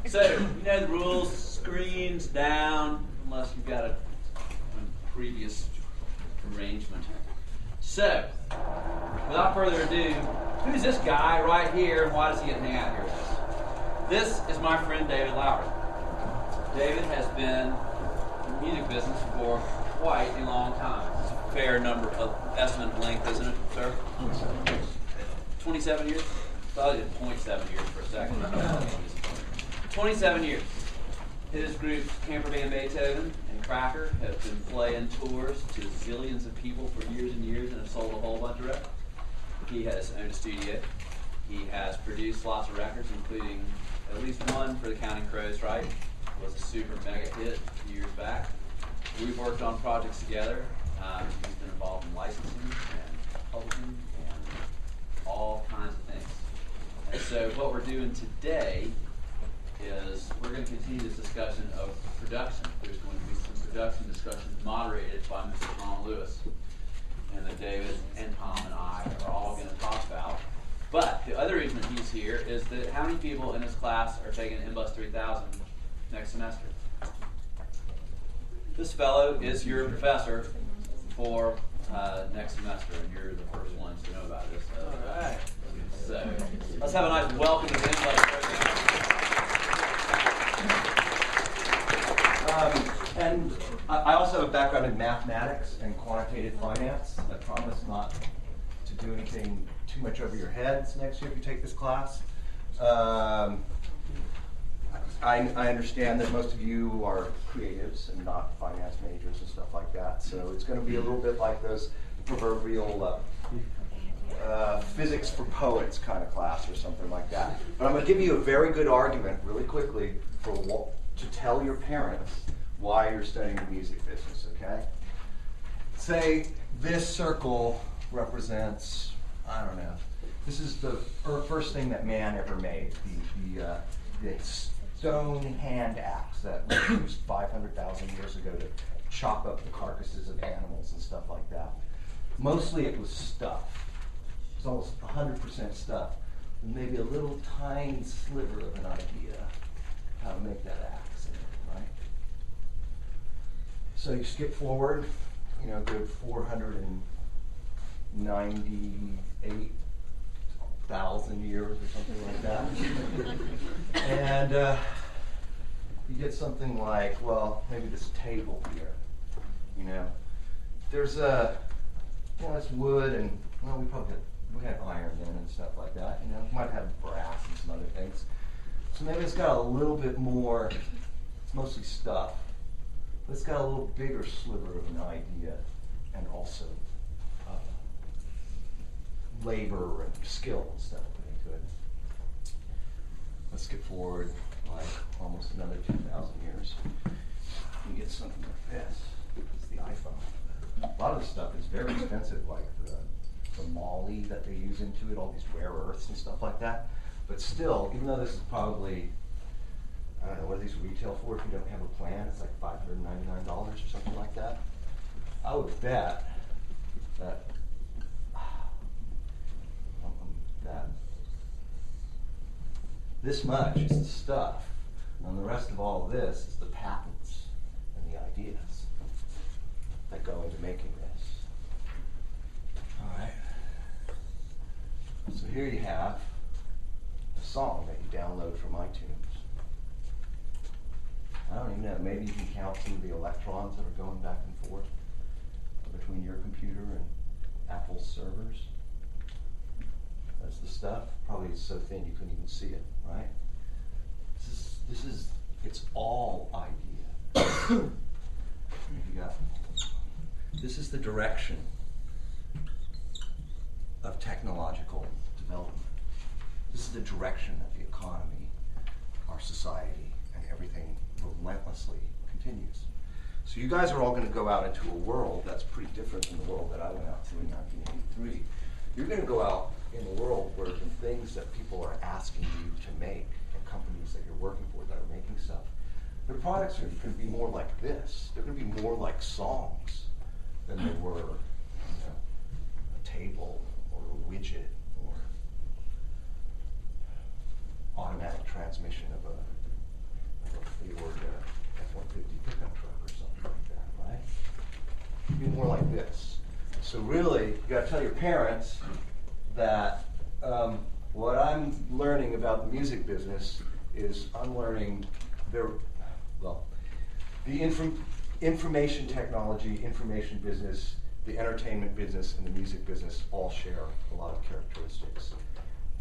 So, you know the rules, screens down, unless you've got a previous arrangement. So, without further ado, who's this guy right here, and why does he get to hang out here with us? This is my friend David Lowery. David has been in the music business for quite a long time. It's a fair number of estimate length, isn't it, sir? 27 years? Thought it was 0.7 years for a second. 27 years. His groups, Camper Van Beethoven and Cracker, have been playing tours to zillions of people for years and years and have sold a whole bunch of records. He has owned a studio. He has produced lots of records, including at least one for the Counting Crows, right? It was a super mega hit a few years back. We've worked on projects together. He's been involved in licensing and publishing and all kinds of things. And so what we're doing today is we're going to continue this discussion of production. There's going to be some production discussion moderated by Mr. Tom Lewis, and that David and Tom and I are all going to talk about. But the other reason that he's here is that how many people in his class are taking MBUS 3000 next semester? This fellow is your professor for next semester, and you're the first ones to know about this. All right. So let's have a nice welcome to the MBUS program. And I also have a background in mathematics and quantitative finance. I promise not to do anything too much over your heads next year if you take this class. I understand that most of you are creatives and not finance majors and stuff like that. So it's going to be a little bit like those proverbial physics for poets kind of class or something like that. But I'm going to give you a very good argument really quickly to tell your parents why you're studying the music business, okay? Say this circle represents, I don't know, this is the first thing that man ever made, the stone hand axe that was used 500,000 years ago to chop up the carcasses of animals and stuff like that. Mostly it was stuff. It's almost 100% stuff. And maybe a little tiny sliver of an idea how to make that axe, right? So you skip forward, good 498,000 years or something like that. And you get something like, well, maybe this table here, There's it's wood and, well, we had iron then and stuff like that, We might have brass and some other things. So maybe it's got a little bit more, it's mostly stuff, but it's got a little bigger sliver of an idea and also labor and skill and stuff put into it. Let's skip forward like almost another 2,000 years. You get something like this. It's the iPhone. A lot of the stuff is very expensive, like the moly that they use into it, all these rare earths and stuff like that. But still, even though this is probably, I don't know, what do these retail for if you don't have a plan? It's like $599 or something like that. I would bet that this much is the stuff, and the rest of all of this is the patents and the ideas that go into making this. All right. So here you have a song that you download from iTunes. I don't even know, maybe you can count some of the electrons that are going back and forth between your computer and Apple's servers. That's the stuff. Probably it's so thin you couldn't even see it, right? It's all idea. This is the direction of technological development. This is the direction that the economy, our society, and everything relentlessly continues. So you guys are all going to go out into a world that's pretty different than the world that I went out to in 1983. You're going to go out in a world where the things that people are asking you to make, and companies that you're working for that are making stuff, their products are going to be more like this. They're going to be more like songs than they were, a table or a widget or automatic transmission of a So really, you got to tell your parents that what I'm learning about the music business is I'm learning the information technology, information business, the entertainment business, and the music business all share a lot of characteristics.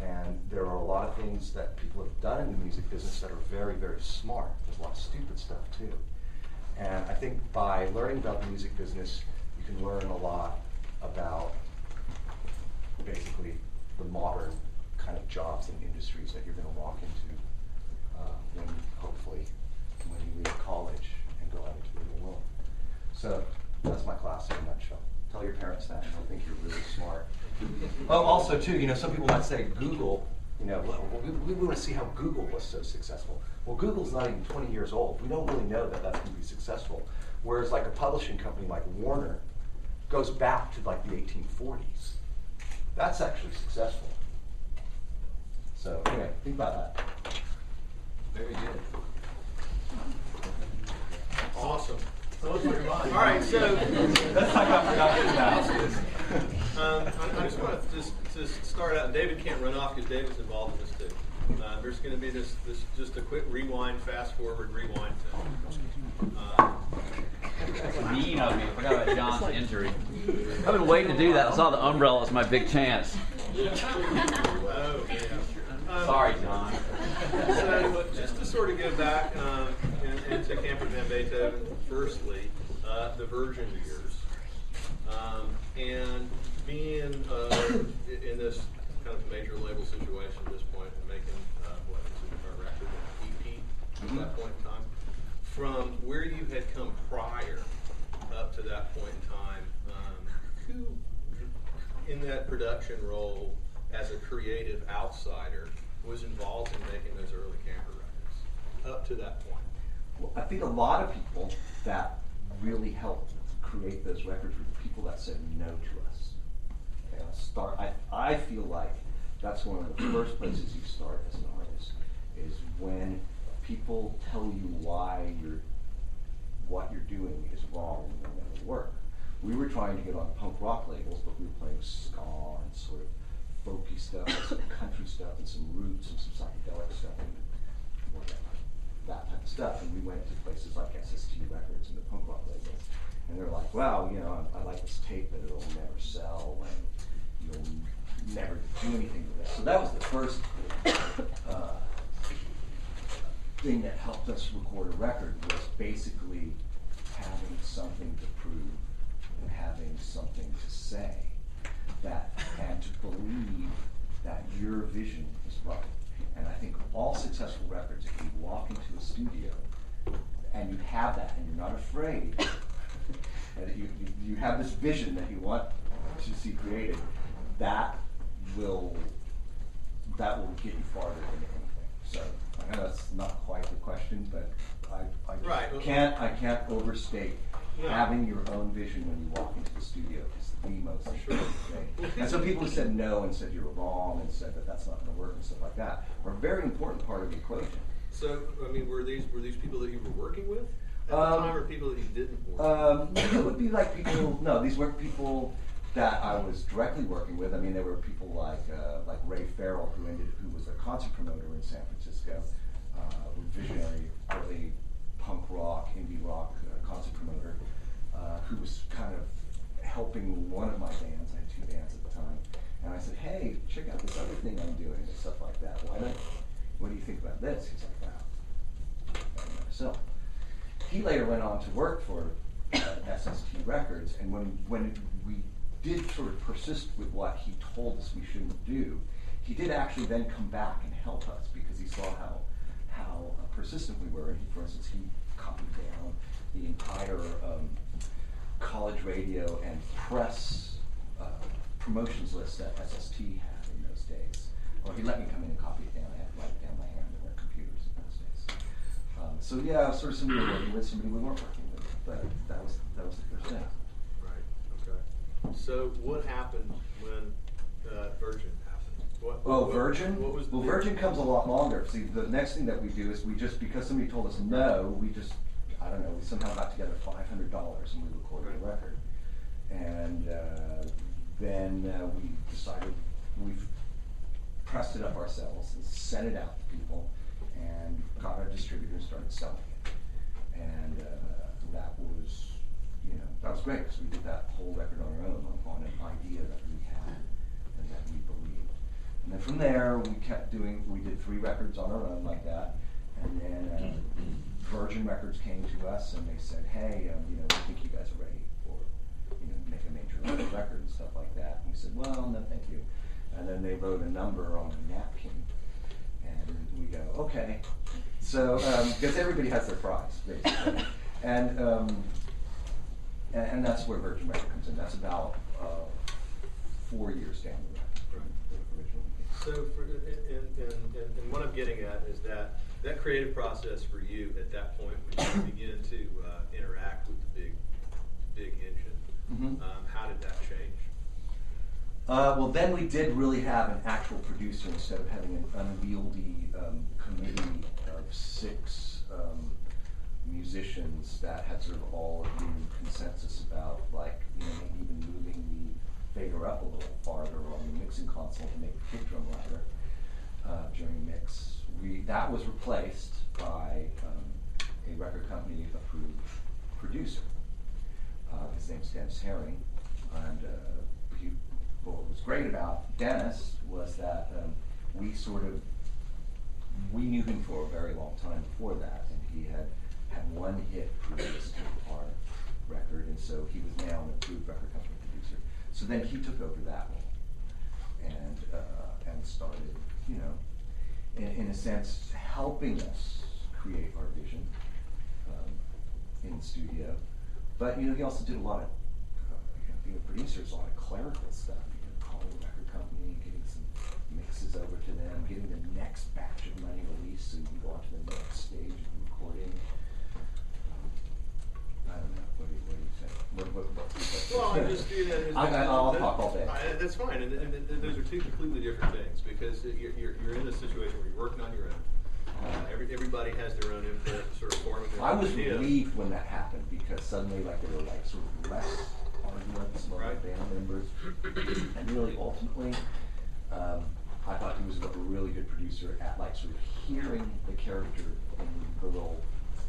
And there are a lot of things that people have done in the music business that are very, very smart. There's a lot of stupid stuff too. And I think by learning about the music business, you can learn a lot about basically the modern kind of jobs and industries that you're going to walk into hopefully when you leave college and go out into the real world. So that's my class in a nutshell. Tell your parents that, and they'll think you're really smart. Oh, also too, some people might say Google, well, we want to see how Google was so successful. Well, Google's not even 20 years old. We don't really know that that's going to be successful. Whereas like a publishing company like Warner goes back to like the 1840s. That's actually successful. So anyway, think about that. Very good. Awesome. All right, so That's like I forgot this I just want to just start out. David can't run off because David's involved in this too. There's going to be this just a quick rewind, fast forward, rewind thing. That's mean of me. I forgot about John's injury. I've been waiting to do that. I saw the umbrella as my big chance. Oh, yeah. Sorry, John. So just to sort of go back into Camper Van Beethoven, firstly, the Virgin years, and being in this kind of major label situation at this point, and making what is it, a record, an EP at that point in time, from where you had come prior up to that point in time, who in that production role as a creative outsider was involved in making those early Camper records up to that point? Well, I think a lot of people that really helped create those records were the people that said no to us. Okay, I feel like that's one of the first places you start as an artist, is when people tell you what you're doing is wrong and will never work. We were trying to get on punk rock labels, but we were playing ska and sort of folky stuff, and some country stuff, and some roots, and some psychedelic stuff, and whatever, that type of stuff. And we went to places like SST Records and the punk rock labels, and they're like, "Wow, I like this tape, but it'll never sell, and you'll never do anything with it." So that was the first thing that helped us record a record, was basically having something to prove and having something to say, and to believe that your vision is right. And I think all successful records, if you walk into a studio and you have that, and you're not afraid, and you have this vision that you want to see created, that will get you farther than anything. So I know that's not quite the question, but I can't overstate having your own vision when you walk into the studio is the most important thing. And so people who said no and said you were wrong and said that that's not going to work and stuff like that are a very important part of the equation. So, I mean, were these people that you were working with at the time, or people that you didn't work with? It would be like people. No, these weren't people that I was directly working with. I mean, there were people like Ray Farrell, who was a concert promoter in San Francisco, visionary, early punk rock, indie rock concert promoter, who was kind of helping one of my bands. I had two bands at the time, and I said, "Hey, check out this other thing I'm doing and stuff like that. What do you think about this?" He's like, "Wow." So he later went on to work for SST Records, and when we did sort of persist with what he told us we shouldn't do, he did actually then come back and help us, because he saw how persistent we were. And for instance, he copied down the entire college radio and press promotions list that SST had in those days. Or he let me come in and copy it down. I had to write it down by hand. There weren't computers in those days. So yeah, sort of somebody we were working with, somebody we weren't working with. But that was the first thing. Right. Okay. So what happened when Virgin happened? Virgin? Virgin comes a lot longer. See, the next thing that we do is because somebody told us no, we somehow got together $500 and we recorded a record. And then we decided we've pressed it up ourselves and sent it out to people and got our distributor and started selling it. And that was, that was great because we did that whole record on our own on an idea that we had and that we believed. And then from there, we kept doing, we did 3 records on our own like that. And then Virgin Records came to us and they said, hey, we think you guys are ready for, make a major record and stuff like that. And we said, well, no, thank you. And then they wrote a number on a napkin. And we go, okay. So, because everybody has their prize, basically. And that's where Virgin Records comes in. That's about 4 years down the road. So, and what I'm getting at is that creative process for you at that point when you begin to interact with the big engine, how did that change? Well, then we did really have an actual producer instead of having an unwieldy committee of 6 musicians that had sort of all agreed consensus about, like, maybe even moving the fader up a little farther on the mixing console to make the kick drum louder during mix. That was replaced by a record company approved producer. His name's Dennis Herring, and what was great about Dennis was that we knew him for a very long time before that, and he had one hit previous to our record, and so he was now an approved record company producer. So then he took over that role and started, in a sense, helping us create our vision in the studio. But he also did a lot of, being a producer, a lot of clerical stuff. Calling the record company, getting some mixes over to them, getting the next batch of money released so you can go on to the next stage of the recording. I don't know. What do you say? Well, I just do that. I'll talk all day. That's fine, and those are 2 completely different things because you're in a situation where you're working on your own. Everybody has their own input, sort of forming their own idea. I was relieved when that happened because suddenly, there were sort of less arguments among the band members, and really, ultimately, I thought he was a really good producer at sort of hearing the character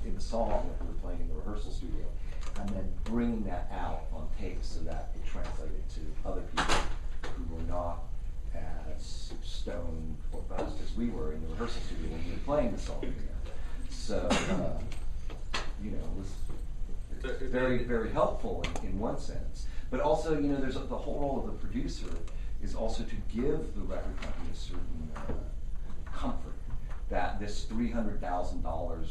in the song that we were playing in the rehearsal studio, and then bringing that out on tape so that it translated to other people who were not as stoned or buzzed as we were in the rehearsal studio when we were playing the song. So, it was very, very helpful in one sense. But also, there's the whole role of the producer is also to give the record company a certain comfort that this $300,000 or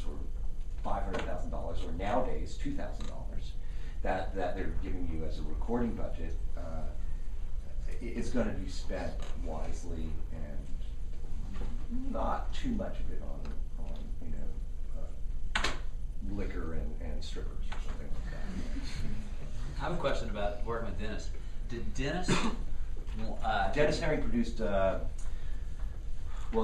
$500,000 or nowadays $2,000 that they're giving you as a recording budget is going to be spent wisely and not too much of it on liquor and strippers or something like that. I have a question about working with Dennis. Did Dennis? Dennis Herring produced. Well,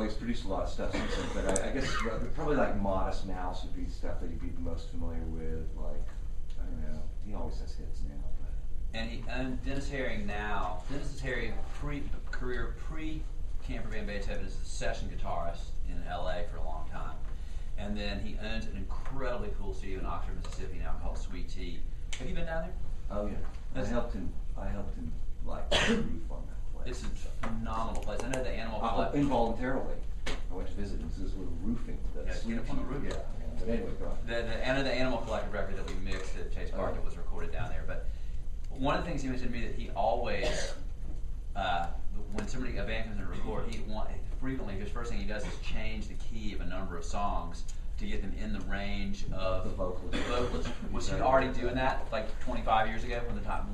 he's produced a lot of stuff since then, but I guess probably Modest Mouse would be stuff that you'd be the most familiar with. I don't know. He always has hits now. But. And Dennis Herring now. Dennis Herring career pre Camper Van Beethoven is a session guitarist in LA for a long time. And then he owns an incredibly cool studio in Oxford, Mississippi now called Sweet Tea. Have you been down there? Oh yeah. I helped him roof on that place. It's a phenomenal place. I know the Animal Club. Involuntarily. I went to visit him. This is little roofing. Get up on the roof. Yeah. But anyway, go on. I know the Animal Collective record that we mixed at Chase Park that was recorded down there. But one of the things he mentioned to me that he always, when a band comes in to record, frequently his first thing he does is change the key of a number of songs to get them in the range of the vocalist. Was he already doing that 25 years ago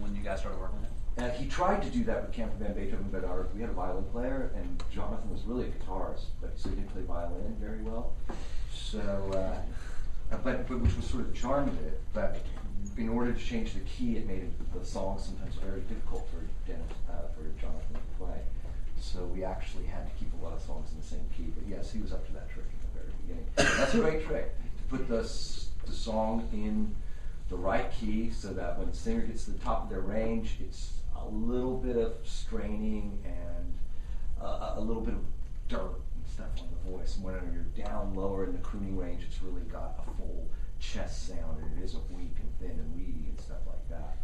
when you guys started working with him? And he tried to do that with Camper Van Beethoven, but we had a violin player, and Jonathan was really a guitarist, so he didn't play violin very well. So, but which was sort of the charm of it. But in order to change the key, it made the song sometimes very difficult for Jonathan to play. So we actually had to keep a lot of songs in the same key. But yes, he was up to that trick in the very beginning. That's a great trick, to put the song in the right key so that when the singer gets to the top of their range, it's a little bit of straining and a little bit of dirt and stuff on the voice. And when you're down lower in the crooning range, it's really got a full chest sound, and it isn't weak and thin and weedy and stuff like that.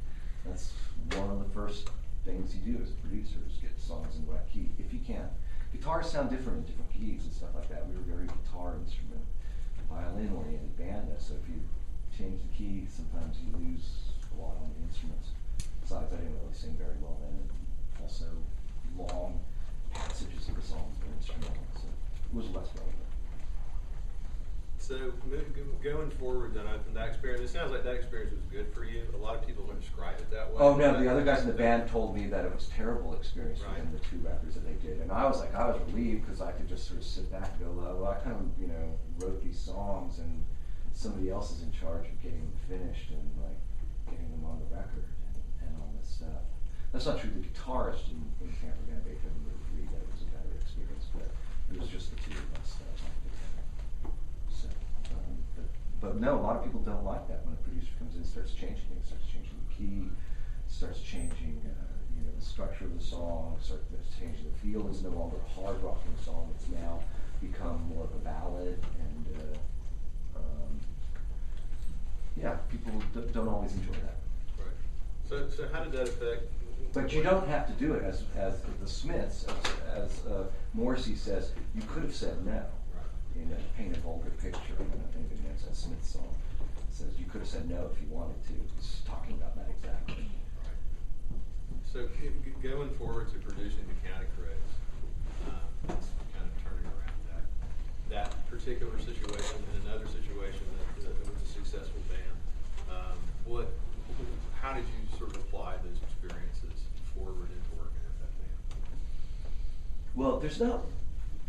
That's one of the first things you do as a producer, is get songs in the right key, if you can. Guitars sound different in different keys and stuff like that. We were very guitar instrument, violin-oriented band, so if you change the key, sometimes you lose a lot on the instruments. Besides, I didn't really sing very well then, and also long passages of the songs were instrumental, so it was less relevant. So going forward, then, from that experience, it sounds like that experience was good for you. A lot of people don't describe it that way. Oh no, the other guys in the band told me that it was a terrible experience for Right. them, the 2 records that they did, and I was relieved because I could just sort of sit back and go, well, I kind of wrote these songs, and somebody else is in charge of getting them finished and like getting them on the record and all this stuff. That's not true. The guitarist in Camper Van Beethoven would agree that it was a better experience, but it was just the 2 of us that liked it. So, but no, a lot of people don't like that when a producer comes in and starts changing things, starts changing the key, starts changing the structure of the song, starts changing the feel. It's no longer a hard rocking song. It's now become more of a ballad, and yeah, people don't always enjoy that. Right. So how did that affect? But you don't have to do it as the Smiths, as Morrissey says. You could have said no. Right. Paint a vulgar picture. I think that's a Smith song. It says you could have said no if you wanted to. It's talking about that exactly. Right. So going forward to producing the county credits, kind of turning around that particular situation and another situation that was a successful band. How did you sort of apply those experiences forward into working with that band? Well, there's not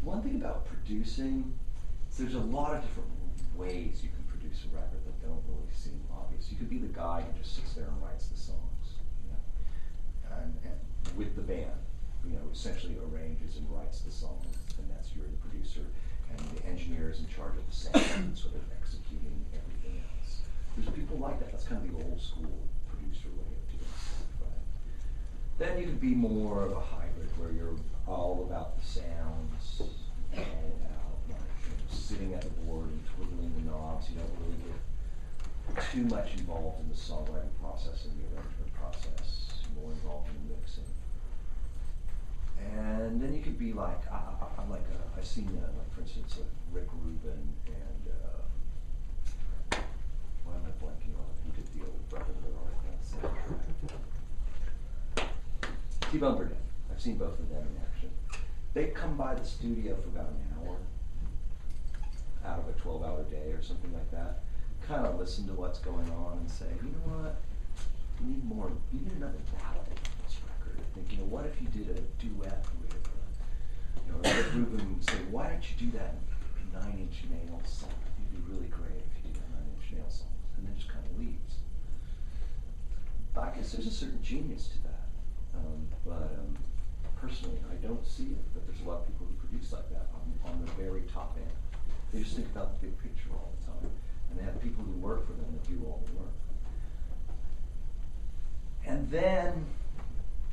one thing about producing. So there's a lot of different ways you can produce a record that don't really seem obvious. You could be the guy who just sits there and writes the songs, and with the band, essentially arranges and writes the songs, and that's you're the producer, and the engineer is in charge of the sound and sort of executing everything else. There's people like that. That's kind of the old school producer way of doing stuff, right? Then you could be more of a hybrid where you're all about the sounds, all about sitting at the board and twiddling the knobs. You don't really get too much involved in the songwriting process and the arrangement process. You're more involved in the mixing. And then you could be like, I've seen for instance, Rick Rubin and why am I blanking on it? Who did the old Brother soundtrack? T-Bone Burnett. I've seen both of them in action. They come by the studio for about an hour out of a 12-hour day or something like that. Kind of listen to what's going on and say, you know what? You need another ballad on this record. I think, what if you did a duet with, Rick Rubin say, why don't you do that 9 Inch Nails song? It'd be really great if you did that 9 Inch Nails song. And then just kind of leaves. I guess there's a certain genius to that. But personally, I don't see it. But there's a lot of people who produce like that on the very top end. They just think about the big picture all the time. And they have people who work for them that do all the work. And then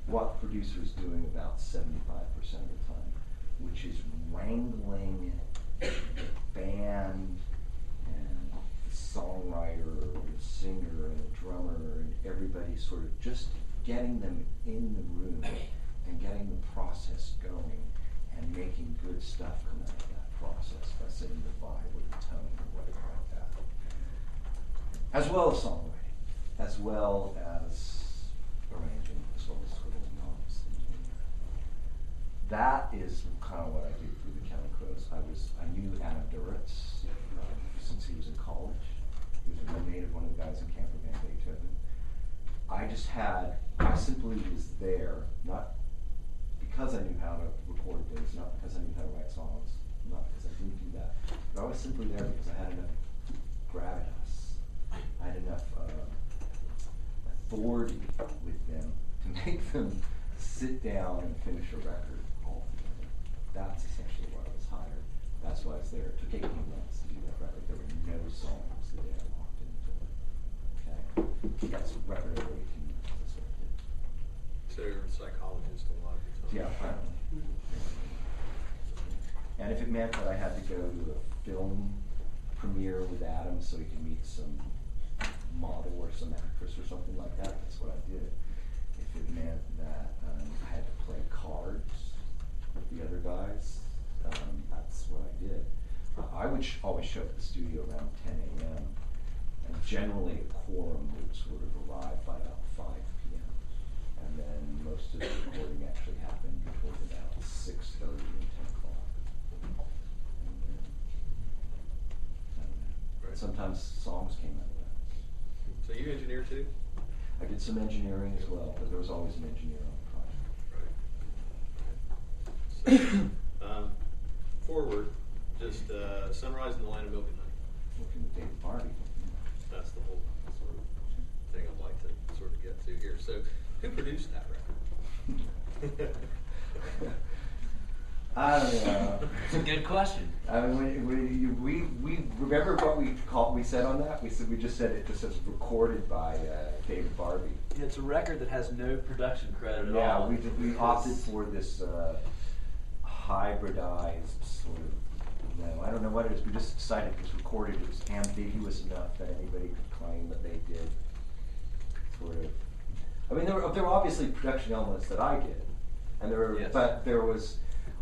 what producers doing about 75% of the time, which is wrangling the band and the songwriter or the singer and the drummer and everybody sort of just getting them in the room and getting the process going and making good stuff come out of that process by setting the vibe or the tone or whatever like that. As well as songwriting, as well as arranging, as well as twiddling knobs. That is kind of what I did through the Counting Crows. I knew Anna Duritz since he was in college. He was a roommate of one of the guys in Camper Van Beethoven. I simply was there, not because I knew how to record things, not because I knew how to write songs, not because I didn't do that, but I was simply there because I had enough gravitas. I had enough authority with them to make them sit down and finish a record all together. That's essentially why I was hired. That's why I was there. It took 18 months to do that record. There were no songs the day I walked into it. Okay. that's record over 18 minutes. That's what I did. So you're a psychologist a lot of the time. Yeah, apparently. And if it meant that I had to go to a film premiere with Adam so he could meet some model or some actress or something like that, that's what I did. If it meant that I had to play cards with the other guys, that's what I did. I would always show up at the studio around 10 a.m. and generally a quorum would sort of arrive by about 5 p.m. And then most of the recording actually happened between about 6:30 and 10 o'clock. And then, I don't know. Right. Sometimes songs came out of that. So you engineer too? I did some engineering as well, but there was always an engineer on the project. Right. So, forward, just Sunrise in the Land of Milk and Honey. Working with David Barbe. That's the whole sort of thing I'd like to sort of get to here. So, who produced that record? I don't know. It's a good question. I mean, we remember what we said on that. We just said it just says recorded by David Barbe. It's a record that has no production credit at Yeah, all. we opted for this hybridized sort of. No, I don't know what it is. We just decided it was recorded. It was ambiguous enough that anybody could claim that they did. Sort of. I mean, there were obviously production elements that I did, and but there was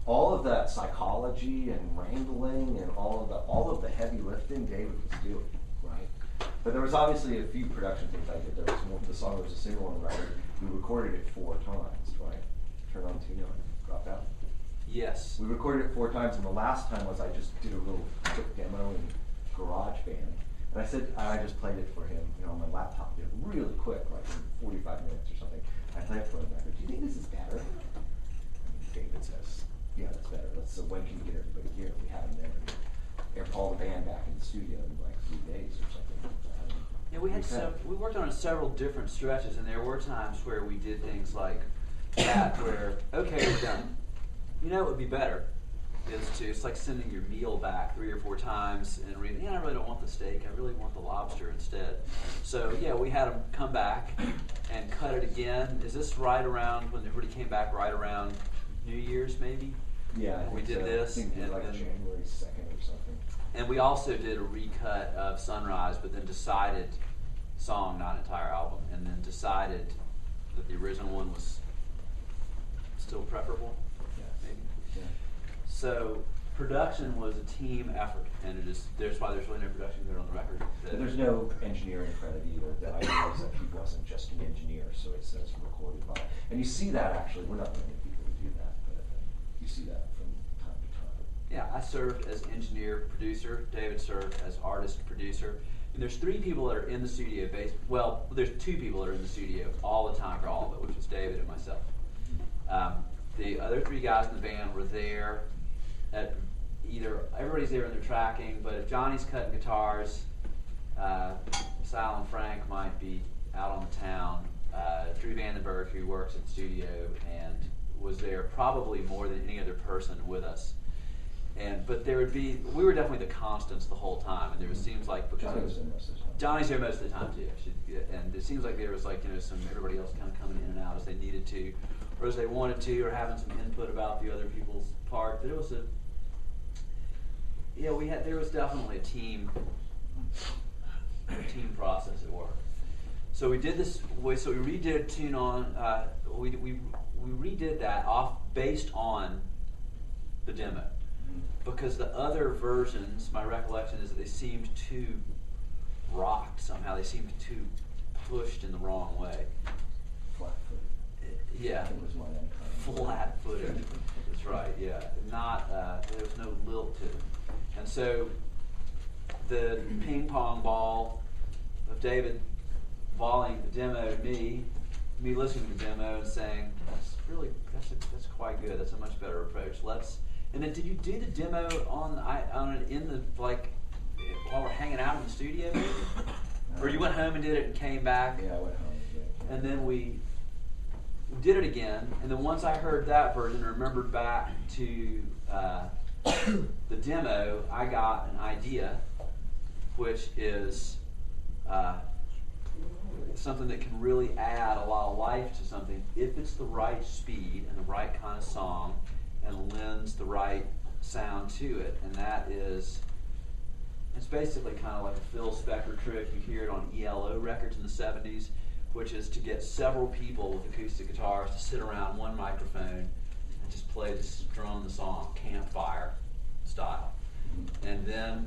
all of that psychology and wrangling and all of the heavy lifting David was doing, right? But there was obviously a few production things I did. There was one, the song was a single on the record. We recorded it 4 times, right? Turn on tune on, drop out. Yes. We recorded it 4 times, and the last time was I just did a little quick demo in GarageBand. And I said, I just played it for him, on my laptop, did it really quick, like in 45 minutes or something. I played it for him, and I go, do you think this is better? And David says, yeah, that's better. So when can you get everybody here? We had him there. And Paul the band back in the studio in like 3 days or something. Yeah, we worked on it several different stretches, and there were times where we did things like that, where, okay, we're done. You know, it would be better it's like sending your meal back 3 or 4 times and reading, I really don't want the steak, I really want the lobster instead. So yeah, we had them come back and cut it again. Is this right around when everybody came back, right around New Year's maybe? Yeah, we did this. I think and like January 2nd or something. And we also did a recut of Sunrise, but then decided, song, not entire album, and then decided that the original one was still preferable. Yeah. So production was a team effort, and there's why there's really no production there on the record. But there's no engineering credit either. The idea is that he wasn't just an engineer, so it says recorded by. And you see that actually, we're not the only people who do that, but you see that from time to time. Yeah, I served as engineer producer. David served as artist producer. And there's 3 people that are in the studio there's 2 people that are in the studio all the time for all of it, which was David and myself. The other 3 guys in the band were there at everybody's there when they're tracking, but if Johnny's cutting guitars, Sal and Frank might be out on the town. Drew Vandenberg, who works at the studio and was there probably more than any other person with us. But we were definitely the constants the whole time, and seems like because Johnny was there most of the time. Johnny's there most of the time too, and it seems like there was some everybody else kind of coming in and out as they needed to, or as they wanted to, or having some input about the other people's part. But it was there was definitely a team process at work. So we did this. So we redid Tune On. We redid that based on the demo, because the other versions, my recollection is that they seemed too rocked somehow. They seemed too pushed in the wrong way. Flat-footed. Yeah. I think it was my name. Flat-footed. That's right. Yeah. Not. There was no lilt to it. And so the ping pong ball of David volleying the demo to me listening to the demo and saying, that's quite good. That's a much better approach. And then did you do the demo while we're hanging out in the studio maybe? Or you went home and did it and came back? Yeah, I went home and did it. And then we did it again, and then once I heard that version and remembered back to the demo, I got an idea, which is something that can really add a lot of life to something if it's the right speed and the right kind of song and lends the right sound to it. And that is, it's basically kind of like a Phil Spector trick. You hear it on ELO records in the 70s, which is to get several people with acoustic guitars to sit around one microphone and just play this, drum the song, campfire style. And then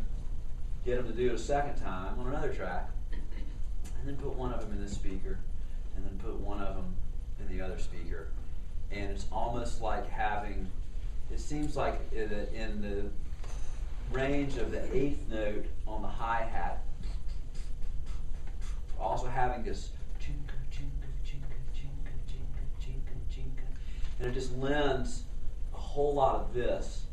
get them to do it a second time on another track, and then put one of them in this speaker, and then put one of them in the other speaker. And it's almost like having, it seems like in the range of the eighth note on the hi-hat, also having this chinka, chinka, chinka, chinka, chinka, chinka, chinka, and it just lends a whole lot of this,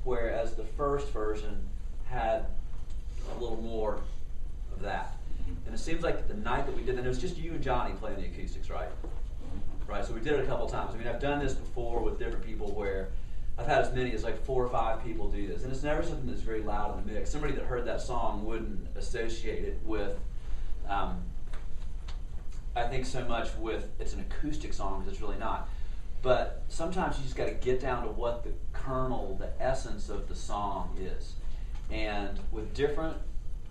whereas the first version had a little more of that. And it seems like the night that we did, and it was just you and Johnny playing the acoustics, right? Right, so we did it a couple times. I mean, I've done this before with different people where I've had as many as like 4 or 5 people do this. And it's never something that's very loud in the mix. Somebody that heard that song wouldn't associate it with, I think so much with, it's an acoustic song, because it's really not. But sometimes you just got to get down to what the kernel, the essence of the song is. And with different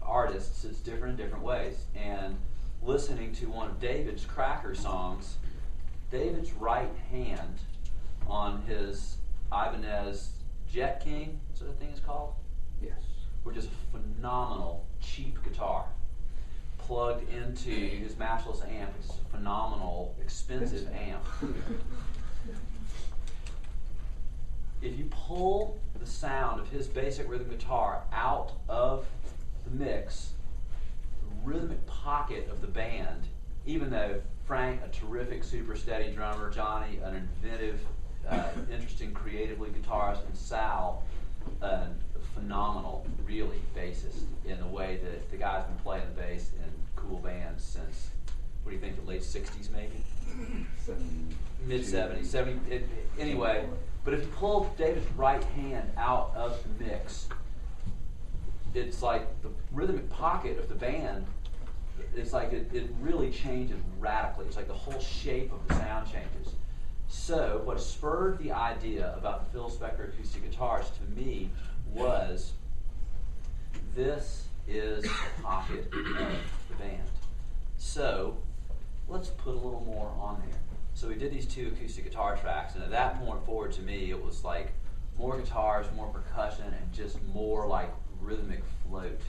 artists, it's different in different ways. And listening to one of David's Cracker songs, David's right hand on his Ibanez Jet King, is that the thing it's called? Yes. Which is a phenomenal, cheap guitar plugged into his matchless amp, which is a phenomenal, expensive amp. If you pull the sound of his basic rhythm guitar out of the mix, the rhythmic pocket of the band, even though Frank, a terrific, super steady drummer, Johnny, an inventive, interesting, creatively guitarist, and Sal, a phenomenal, really, bassist in the way that the guy's been playing the bass in cool bands since, what do you think, the late 60s maybe? Mid-70s. Anyway, but if you pull David's right hand out of the mix, it's like the rhythmic pocket of the band, it's like it really changes radically. It's like the whole shape of the sound changes. So what spurred the idea about the Phil Spector acoustic guitars to me was, this is the pocket of the band. So let's put a little more on there. So we did these 2 acoustic guitar tracks, and at that point forward to me, it was like more guitars, more percussion, and just more like rhythmic float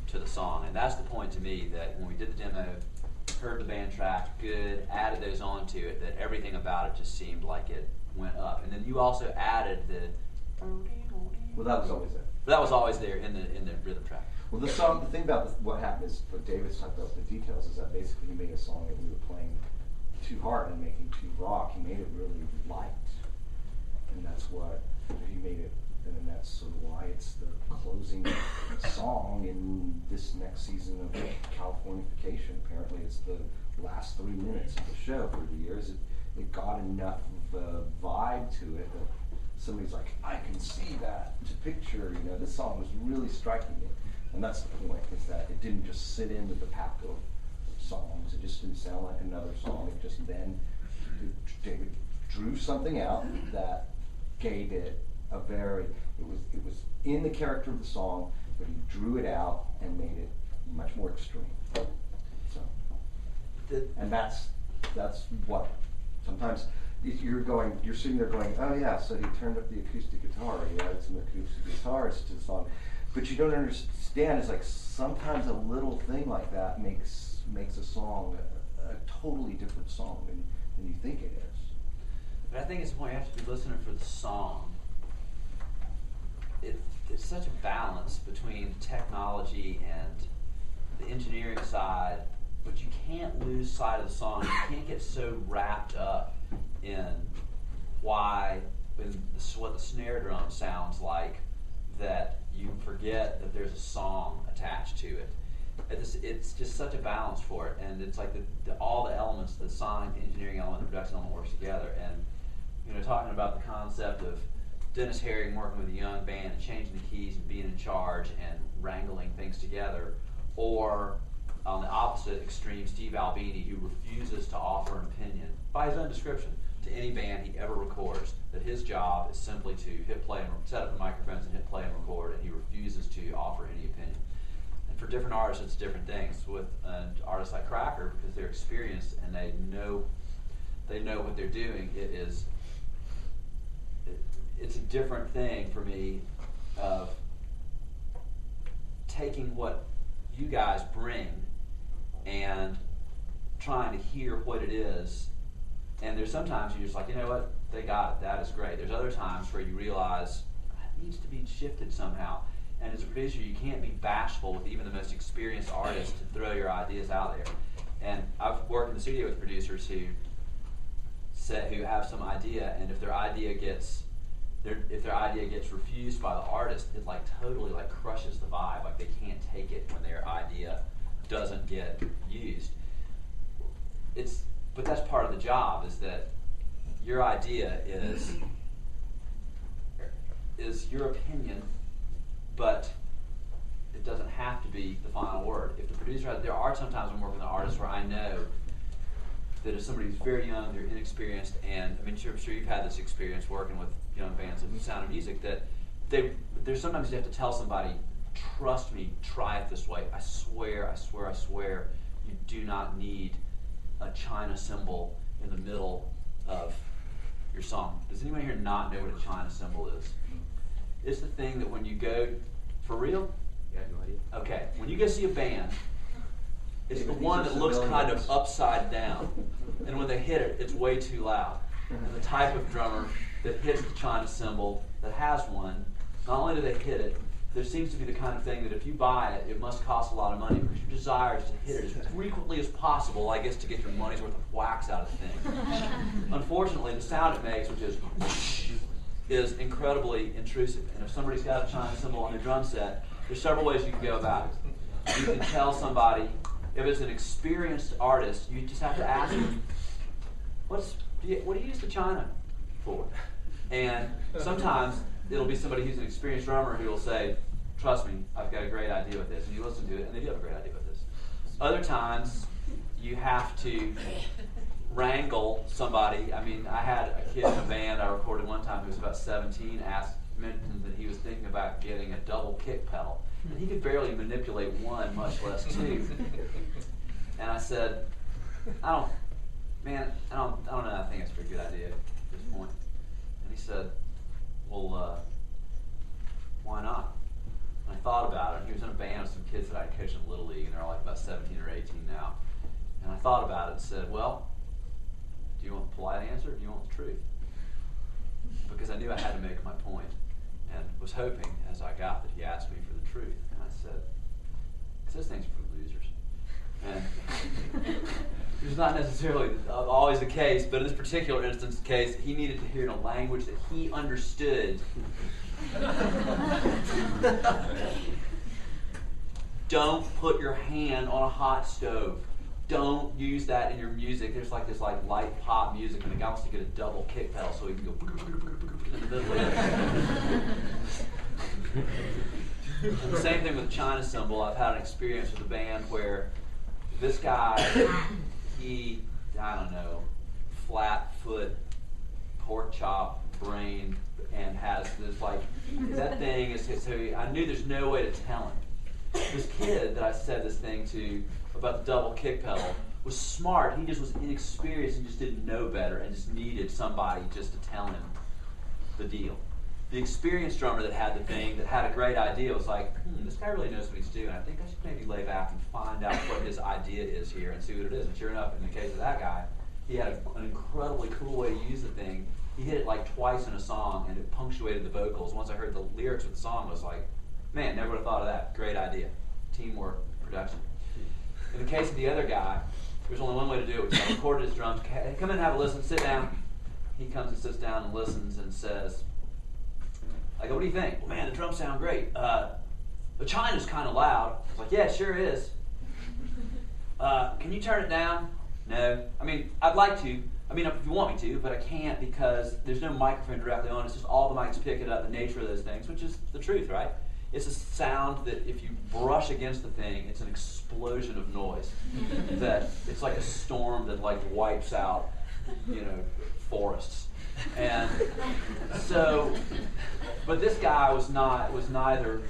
to the song. And that's the point to me, that when we did the demo, heard the band track, good, added those onto it, that everything about it just seemed like it went up. And then you also added the... Well, that was always there. That was always there in the rhythm track. Well, the song, the thing about what happened is, what David's talked about the details, is that basically he made a song that we were playing too hard and making too rock. He made it really light. And that's what he made it, and then that's sort of why it's the closing song in this next season of Californication. Apparently it's the last 3 minutes of the show. For the years, it got enough of a vibe to it that somebody's like, I can see that to picture, this song was really striking me. And that's the point, is that it didn't just sit in with the pack of songs. It just didn't sound like another song. It just then, David drew something out that gave it a very, it was in the character of the song, but he drew it out and made it much more extreme. So, and that's what, sometimes you're sitting there going, oh yeah, so he turned up the acoustic guitar, he added some acoustic guitars to the song. But you don't understand, it's like sometimes a little thing like that makes a song a totally different song than you think it is. But I think it's the point, you have to be listening for the song. It's such a balance between technology and the engineering side, but you can't lose sight of the song. You can't get so wrapped up in what the snare drum sounds like that you forget that there's a song attached to it. It's just such a balance for it, and it's like all the elements, the sonic, the engineering element, the production element works together. And talking about the concept of Dennis Herring working with a young band and changing the keys and being in charge and wrangling things together, or on the opposite extreme, Steve Albini, who refuses to offer an opinion, by his own description, to any band he ever records, that his job is simply to hit play and set up the microphones and hit play and record, and he refuses to offer any opinion. And for different artists, it's different things. With an artist like Cracker, because they're experienced and they know what they're doing, it's a different thing for me of taking what you guys bring and trying to hear what it is. And there's sometimes you're just like, you know what, they got it, that is great. There's other times where you realize it needs to be shifted somehow. And as a producer, you can't be bashful with even the most experienced artists to throw your ideas out there. And I've worked in the studio with producers who have some idea, and if their idea gets refused by the artist, it like totally like crushes the vibe. Like they can't take it when their idea doesn't get used. But that's part of the job, is that your idea is your opinion, but it doesn't have to be the final word. If the producer, there are sometimes I'm working with an artist where I know that if somebody who's very young, they're inexperienced, and I'm sure you've had this experience working with young bands and Sound of Music, that there's sometimes you have to tell somebody, trust me, try it this way. I swear, you do not need a China cymbal in the middle of your song. Does anyone here not know what a China cymbal is? It's the thing that when you go, for real? Yeah, no idea. Okay, when you go see a band, it's the one that looks kind of upside down. And when they hit it, it's way too loud. And the type of drummer that hits the China cymbal, that has one, not only do they hit it, there seems to be the kind of thing that if you buy it, it must cost a lot of money, because your desire is to hit it as frequently as possible, I guess, to get your money's worth of wax out of the thing. Unfortunately, the sound it makes, which is incredibly intrusive. And if somebody's got a China cymbal on their drum set, there's several ways you can go about it. You can tell somebody, if it's an experienced artist, you just have to ask them, what do you use the China for? And sometimes it'll be somebody who's an experienced drummer who will say, trust me, I've got a great idea with this. And you listen to it, and they do have a great idea with this. Other times, you have to wrangle somebody. I mean, I had a kid in a band I recorded one time who was about 17, mentioned that he was thinking about getting a double kick pedal. And he could barely manipulate one, much less two. And I said, I don't know, I think it's a pretty good idea at this point. And he said, well, why not? And I thought about it. He was in a band with some kids that I coached in Little League, and they're all like about 17 or 18 now. And I thought about it and said, well, do you want the polite answer, or do you want the truth? Because I knew I had to make my point, and was hoping, as I got, that he asked me for the truth. And I said, this thing's for losers. And it was not necessarily always the case, but in this particular instance case, he needed to hear in a language that he understood. Don't put your hand on a hot stove. Don't use that in your music. There's like this light pop music, and the guy wants to get a double kick pedal so he can go in the middle of it. And the same thing with China cymbal. I've had an experience with a band where this guy, flat foot, pork chop brain, and has this that thing is, so I knew there's no way to tell him. This kid that I said this thing to about the double kick pedal was smart. He just was inexperienced and just didn't know better, and just needed somebody just to tell him the deal. The experienced drummer that had the thing, that had a great idea, was like, this guy really knows what he's doing. I think I should maybe lay back and find out what his idea is here and see what it is. And sure enough, in the case of that guy, he had an incredibly cool way to use the thing. He hit it like twice in a song, and it punctuated the vocals. Once I heard the lyrics of the song, I was like, man, never would have thought of that. Great idea. Teamwork, production. In the case of the other guy, there's only one way to do it. So I recorded his drums. Hey, come in and have a listen. Sit down. He comes and sits down and listens and says, I go, what do you think? Well, man, the drums sound great. The China's kind of loud. I was like, yeah, it sure is. Can you turn it down? No. I mean, I'd like to. I mean, if you want me to, but I can't because there's no microphone directly on. It's just all the mics pick it up, the nature of those things, which is the truth, right? It's a sound that if you brush against the thing, it's an explosion of noise. That it's like a storm that like wipes out, forests. And so, but this guy was neither.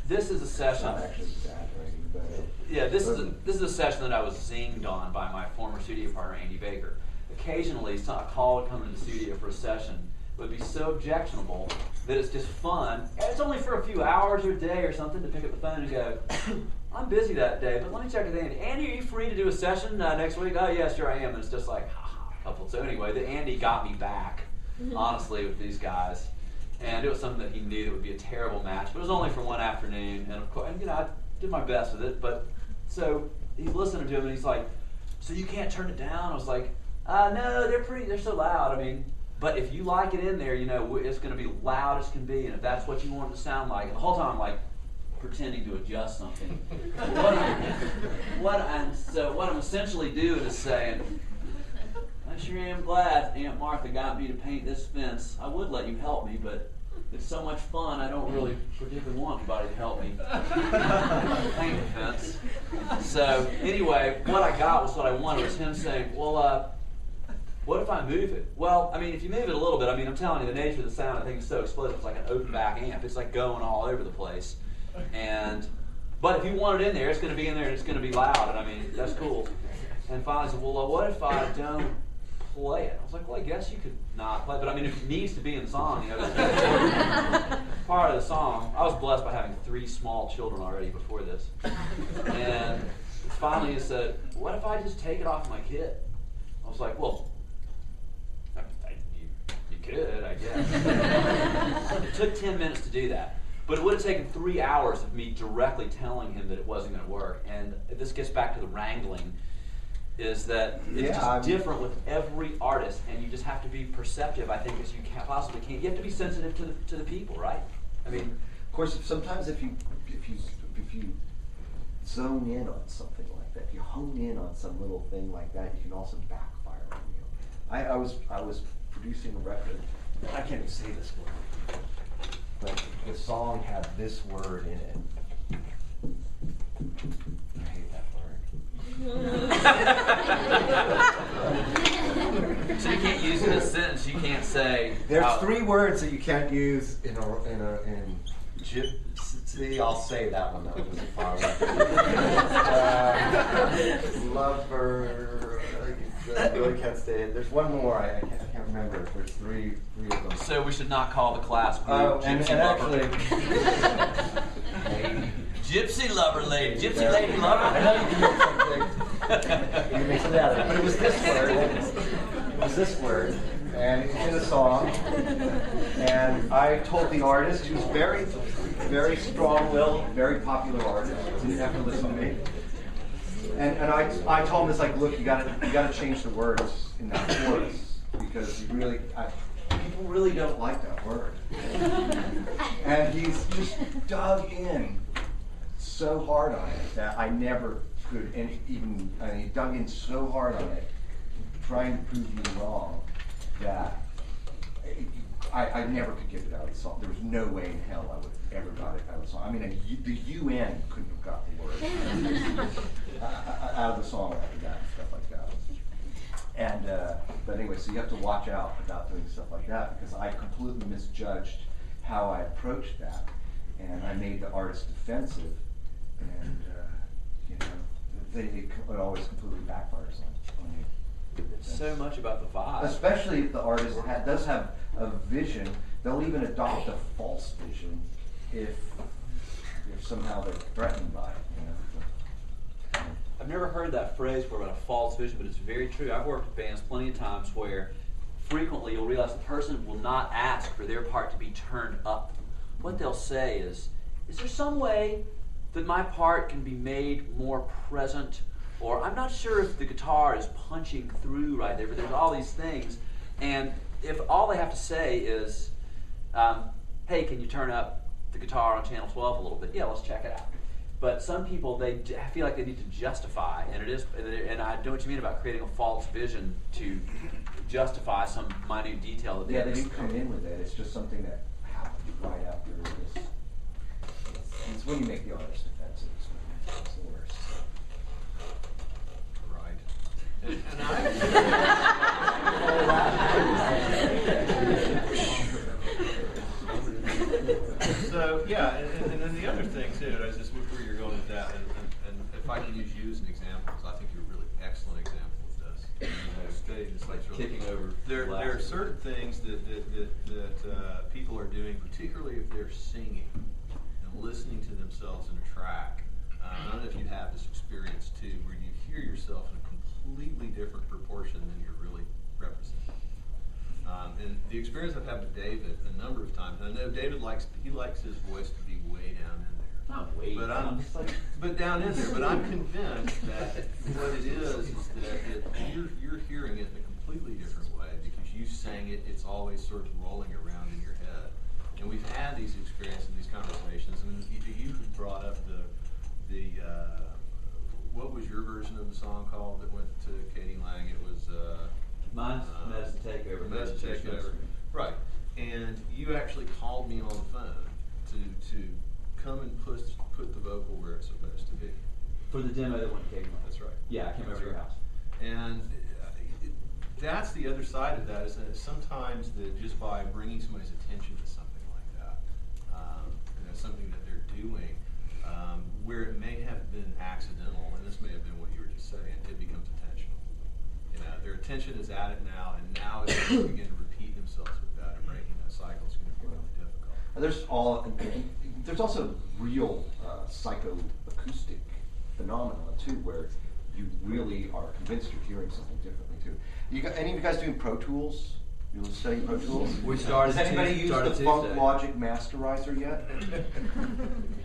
This is a session. Not actually exaggerating, but yeah, this is a session that I was zinged on by my former studio partner Andy Baker. Occasionally, a call would come into the studio for a session. It would be so objectionable that it's just fun. It's only for a few hours or a day or something to pick up the phone and go, I'm busy that day, but let me check with Andy. Andy, are you free to do a session next week? Oh, yeah, sure I am. And it's just like, couple. So anyway, Andy got me back, honestly, with these guys. And it was something that he knew that would be a terrible match. But it was only for one afternoon. And of course, I did my best with it. But so he's listening to him and he's like, so you can't turn it down? I was like, no, they're so loud. I mean, but if you like it in there, it's going to be loud as can be. And if that's what you want it to sound like, and the whole time I'm like pretending to adjust something. What I'm essentially doing is saying, I sure am glad Aunt Martha got me to paint this fence. I would let you help me, but it's so much fun, I don't really particularly want anybody to help me paint the fence. So anyway, what I got was what I wanted, was him saying, well, what if I move it? Well, I mean, if you move it a little bit, I mean, I'm telling you, the nature of the sound, I think is so explosive. It's like an open back amp. It's like going all over the place. But if you want it in there, it's going to be in there and it's going to be loud. And I mean, that's cool. And finally I said, well, what if I don't play it? I was like, well, I guess you could not play it. But I mean, if it needs to be in the song, it's part of the song. I was blessed by having 3 small children already before this. And finally he said, what if I just take it off my kit? I was like, well, you could, I guess. It took 10 minutes to do that. But it would have taken 3 hours of me directly telling him that it wasn't going to work. And this gets back to the wrangling, is that it's just different with every artist, and you just have to be perceptive, I think, as you possibly can. You have to be sensitive to the people, right? I mean, of course, sometimes if you zone in on something like that, if you hone in on some little thing like that, you can also backfire on you. I was producing a record. I can't even say this word, but the song had this word in it. I hate that word. So you can't use it in a sentence. You can't say. There's 3 words that you can't use in gypsy. I'll say that one though. It was a far lover. I really can't say it. There's one more. I can't remember. There's three of them. So we should not call the class group Gypsy Lover. Actually, Gypsy Lover Lady. Gypsy Lady Lover. I know you can make something out of it. But it was this word. It was this word. And it's in the song. And I told the artist, who's very, very strong-willed, very popular artist, didn't have to listen to me. And I told him, it's like, look, you gotta change the words in that chorus, because people really don't like that word. And he's just dug in so hard on it that I never could, he dug in so hard on it, trying to prove me wrong, that I never could get it out of the song. There was no way in hell I would have ever got it out of the song. I mean, the UN couldn't have got the word out of the song after that and stuff like that. And but anyway, so you have to watch out about doing stuff like that, because I completely misjudged how I approached that, and I made the artist defensive, and it always completely backfires on you. It's so much about the vibe. Especially if the artist does have a vision, they'll even adopt a false vision if somehow they're threatened by it. I've never heard that phrase before about a false vision, but it's very true. I've worked with bands plenty of times where frequently you'll realize the person will not ask for their part to be turned up. What they'll say is there some way that my part can be made more present? Or I'm not sure if the guitar is punching through right there, but there's all these things. And if all they have to say is, hey, can you turn up the guitar on channel 12 a little bit? Yeah, let's check it out. But some people, they feel like they need to justify, and I know what you mean about creating a false vision to justify some minute detail. They do come in with it. It's just something that happens right after this. It's when you make the artist offensive. It's the worst. Right. And so, yeah, and then the other thing too, I just where you're going with that, and if I can use you as an example, because I think you're a really excellent example of this. Kicking over. There are certain things that people are doing, particularly if they're singing and listening to themselves in a track. I don't know if you have this experience too, where you hear yourself in a completely different proportion than you're really representing. And the experience I've had with David a number of times, and I know David likes his voice to be way down in there. Not way down. But down in there. But I'm convinced that what it is that you're hearing it in a completely different way because you sang it. It's always sort of rolling around in your head. And we've had these experiences, these conversations. I mean, you brought up the what was your version of the song called that went to Katie Lang? It was Mine's Medicine Takeover. Medicine Takeover. Right. And you actually called me on the phone to come and put the vocal where it's supposed to be. For the demo that went to Katie Lang. That's right. Yeah, I came over to your house. And that's the other side of that, is that sometimes that just by bringing somebody's attention to something like that, something that they're doing, where it may have been accidental, and this may have been what you were just saying, it becomes intentional. Their attention is at it now, and now it's going to begin to repeat themselves with that, and breaking that cycle is going to be really difficult. There's also real psychoacoustic phenomena too, where you really are convinced you're hearing something differently too. Any of you guys doing Pro Tools? You study Pro Tools? We started. Has anybody used the Funk Logic Masterizer yet?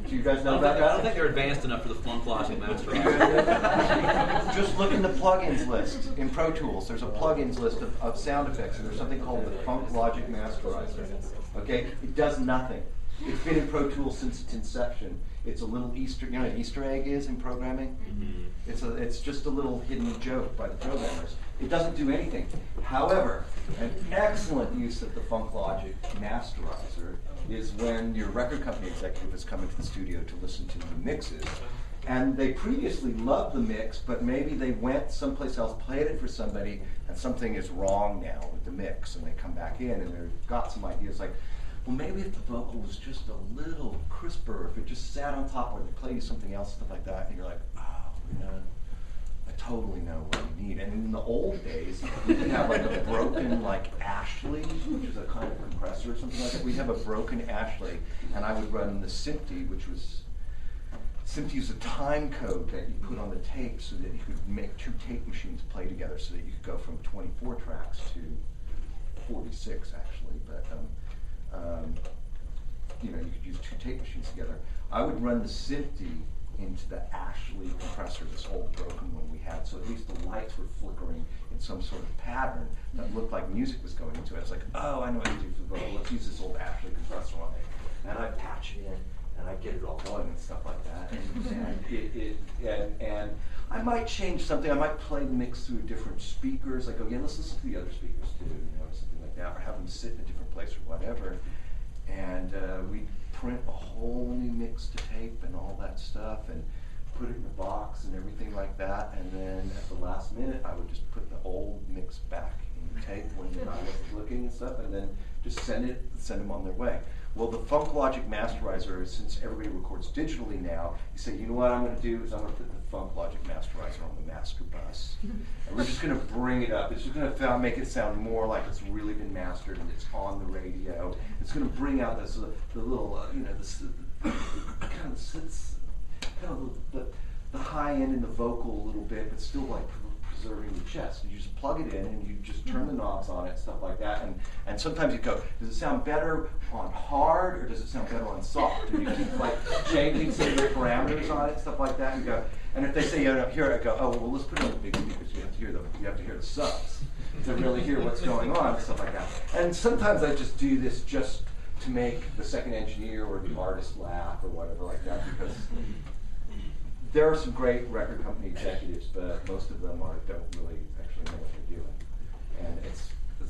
Do you guys know about that? I don't think they're advanced enough for the Funk Logic Masterizer. Just look in the plugins list in Pro Tools. There's a plugins list of sound effects, and there's something called the Funk Logic Masterizer. Okay, it does nothing. It's been in Pro Tools since its inception. It's a little Easter, you know what an Easter egg is in programming? Mm-hmm. It's just a little hidden joke by the programmers. It doesn't do anything. However, an excellent use of the Funk Logic Masterizer is when your record company executive has come into the studio to listen to the mixes, and they previously loved the mix, but maybe they went someplace else, played it for somebody, and something is wrong now with the mix, and they come back in and they've got some ideas like, well, maybe if the vocal was just a little crisper, if it just sat on top, or they play you something else, stuff like that, and you're like, oh, I totally know what you need. And in the old days, we could have like a broken Ashley, which is a kind of compressor or something like that. We'd have a broken Ashley, and I would run the SMPTE, SMPTE is a time code that you put on the tape so that you could make two tape machines play together, so that you could go from 24 tracks to 46 actually, but you could use two tape machines together. I would run the SMPTE into the Ashley compressor, this old broken one we had, so at least the lights were flickering in some sort of pattern that looked like music was going into it. It's like, oh, I know what to do for the vocal. Let's use this old Ashley compressor on it, and I'd patch it in, and I'd get it all going and stuff like that. And I might change something. I might play the mix through different speakers. Like, oh yeah, let's listen to the other speakers too, something like that, or have them sit in a different place or whatever. And we'd print a whole new mix to tape and all that stuff, and put it in a box and everything like that. And then at the last minute, I would just put the old mix back in the tape when I wasn't looking and stuff, and then just send them on their way. Well, the Funk Logic Masterizer, since everybody records digitally now, you say, you know what I'm going to do is I'm going to put the Funk Logic Masterizer on the master bus. And we're just going to bring it up. It's just going to make it sound more like it's really been mastered and it's on the radio. It's going to bring out this, the little, the high end in the vocal a little bit, but still like preserving the chest. You just plug it in and you just turn the knobs on it, stuff like that. And sometimes you go, does it sound better on hard or does it sound better on soft? And you keep like changing some of your parameters on it, stuff like that. And you go, and if they say you don't hear it, I go, oh well, let's put it on the big speakers. You have to hear the subs to really hear what's going on, and stuff like that. And sometimes I just do this just to make the second engineer or the artist laugh or whatever like that, because there are some great record company executives, but most of them don't really actually know what they're doing. And